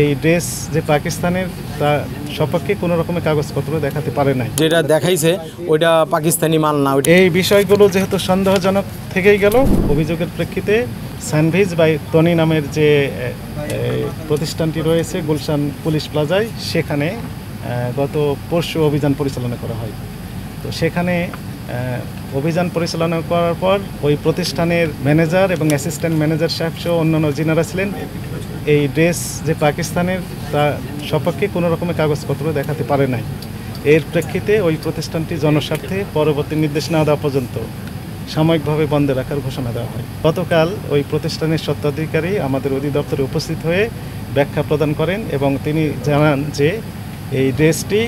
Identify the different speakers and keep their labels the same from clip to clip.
Speaker 1: এই ড্রেস যে পাকিস্তানের তা সপক্ষে কোনো রকমের কাগজপত্র দেখাতে পারে নাই,
Speaker 2: যেটা দেখাইছে ওইটা পাকিস্তানি মাল না।
Speaker 1: এই বিষয়গুলো যেহেতু সন্দেহজনক থেকেই গেল, অভিযোগের প্রেক্ষিতে সানভিজ বাই তনি নামের যে প্রতিষ্ঠানটি রয়েছে গুলশান পুলিশ প্লাজায়, সেখানে গত পরশু অভিযান পরিচালনা করা হয়। তো সেখানে অভিযান পরিচালনা করার পর ওই প্রতিষ্ঠানের ম্যানেজার এবং অ্যাসিস্ট্যান্ট ম্যানেজার সাহেব সহ অন্যান্য যিনারা ছিলেন এই ড্রেস যে পাকিস্তানের তা সপক্ষে কোনো রকমের কাগজপত্র দেখাতে পারে নাই। এর প্রেক্ষিতে ওই প্রতিষ্ঠানটি জনস্বার্থে পরবর্তী নির্দেশ না দেওয়া পর্যন্ত সাময়িকভাবে বন্ধ রাখার ঘোষণা দেওয়া হয়। গতকাল ওই প্রতিষ্ঠানের স্বত্বাধিকারী আমাদের অধিদপ্তরে উপস্থিত হয়ে ব্যাখ্যা প্রদান করেন এবং তিনি জানান যে এই ড্রেসটি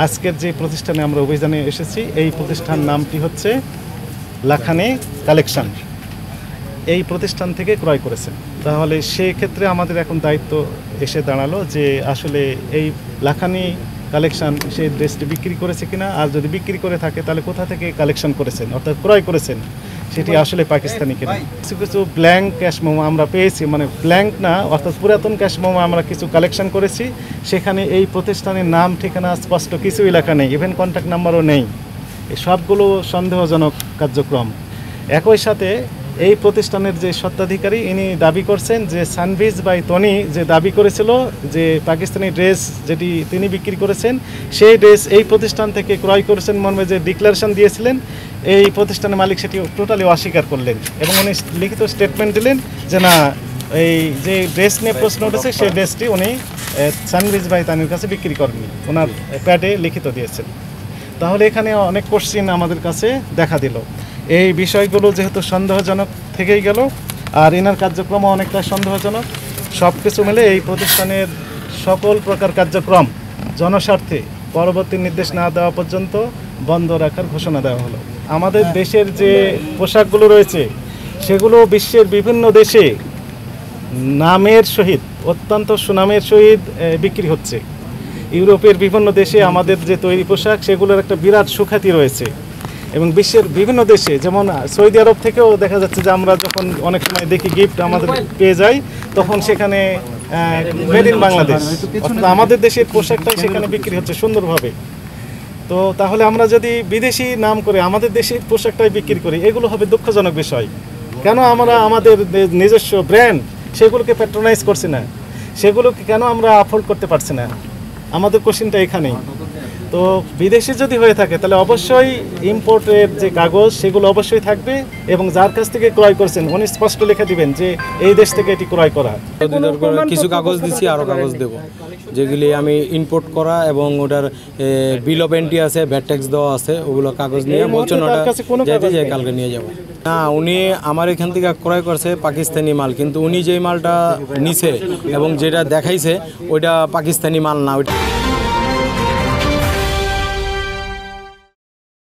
Speaker 1: আজকের যে প্রতিষ্ঠানে আমরা অভিযানে এসেছি এই প্রতিষ্ঠান নামটি হচ্ছে লাখানি কালেকশন, এই প্রতিষ্ঠান থেকে ক্রয় করেছেন। তাহলে সেই ক্ষেত্রে আমাদের এখন দায়িত্ব এসে দাঁড়ালো যে আসলে এই লাখানি কালেকশন সেই ড্রেসটি বিক্রি করেছে কিনা, আর যদি বিক্রি করে থাকে তাহলে কোথা থেকে কালেকশন করেছেন অর্থাৎ ক্রয় করেছেন সেটি আসলে পাকিস্তানি কিনা। কিছু কিছু ব্ল্যাঙ্ক ক্যাশ মেমো আমরা পেয়েছি, মানে ব্ল্যাঙ্ক না অর্থাৎ পুরাতন ক্যাশ মেমো আমরা কিছু কালেকশন করেছি, সেখানে এই প্রতিষ্ঠানের নাম ঠিকানা স্পষ্ট কিছুই লেখা নেই, ইভেন কন্ট্যাক্ট নাম্বারও নেই। এই সবগুলো সন্দেহজনক কার্যক্রম। একই সাথে এই প্রতিষ্ঠানের যে স্বত্বাধিকারী ইনি দাবি করছেন যে সানভিজ বাই তনি যে দাবি করেছিল যে পাকিস্তানি ড্রেস যেটি তিনি বিক্রি করেছেন সেই ড্রেস এই প্রতিষ্ঠান থেকে ক্রয় করেছেন মর্মে যে ডিক্লারেশন দিয়েছিলেন, এই প্রতিষ্ঠানের মালিক সেটি টোটালি অস্বীকার করলেন এবং উনি লিখিত স্টেটমেন্ট দিলেন যে না, এই যে ড্রেস নিয়ে প্রশ্ন উঠেছে সেই ড্রেসটি উনি সানভিজ বাই তানির কাছে বিক্রি করেননি, ওনার প্যাডে লিখিত দিয়েছেন। তাহলে এখানে অনেক কোশ্চিন আমাদের কাছে দেখা দিল। এই বিষয়গুলো যেহেতু সন্দেহজনক থেকেই গেল, আর এনার কার্যক্রম অনেকটা সন্দেহজনক, সব কিছু মিলে এই প্রতিষ্ঠানের সকল প্রকার কার্যক্রম জনস্বার্থে পরবর্তী নির্দেশ না দেওয়া পর্যন্ত বন্ধ রাখার ঘোষণা দেওয়া হলো। আমাদের দেশের যে পোশাকগুলো রয়েছে সেগুলো বিশ্বের বিভিন্ন দেশে নামের সহিত, অত্যন্ত সুনামের সহিত বিক্রি হচ্ছে। ইউরোপের বিভিন্ন দেশে আমাদের যে তৈরি পোশাক সেগুলোর একটা বিরাট সুখ্যাতি রয়েছে এবং বিশ্বের বিভিন্ন দেশে, যেমন সৌদি আরব থেকেও দেখা যাচ্ছে যে আমরা যখন অনেক সময় দেখি গিফট আমাদের পেয়ে যাই, তখন সেখানে মেড ইন বাংলাদেশ অর্থাৎ আমাদের দেশের পোশাকটাই সেখানে বিক্রি হচ্ছে সুন্দরভাবে। তো তাহলে আমরা যদি বিদেশি নাম করে আমাদের দেশের পোশাকটাই বিক্রি করি, এগুলো হবে দুঃখজনক বিষয়। কেন আমরা আমাদের নিজস্ব ব্র্যান্ড সেগুলোকে প্যাট্রোনাইজ করছি না, সেগুলোকে কেন আমরা অ্যাফোর্ড করতে পারছি না? আমাদের কোশ্চেনটা এখানেই। তো বিদেশে যদি হয়ে থাকে তাহলে অবশ্যই ইম্পোর্টের যে কাগজ সেগুলো অবশ্যই থাকবে এবং যার কাছ থেকে ক্রয় করছেন উনি স্পষ্ট লিখে দিবেন যে এই দেশ থেকে এটি ক্রয় করা।
Speaker 2: কিছু কাগজ দিচ্ছি, আরও কাগজ দেবো যেগুলি আমি ইম্পোর্ট করা এবং ওটার বিল অফ এন্ট্রি আছে, ভ্যাট ট্যাক্স দেওয়া আছে, ওগুলো কাগজ নিয়ে বলছেন ওটা যেতে যে কালকে নিয়ে যাবো। না, উনি আমার এখান থেকে ক্রয় করছে পাকিস্তানি মাল, কিন্তু উনি যেই মালটা নিছে এবং যেটা দেখাইছে ওইটা পাকিস্তানি মাল না।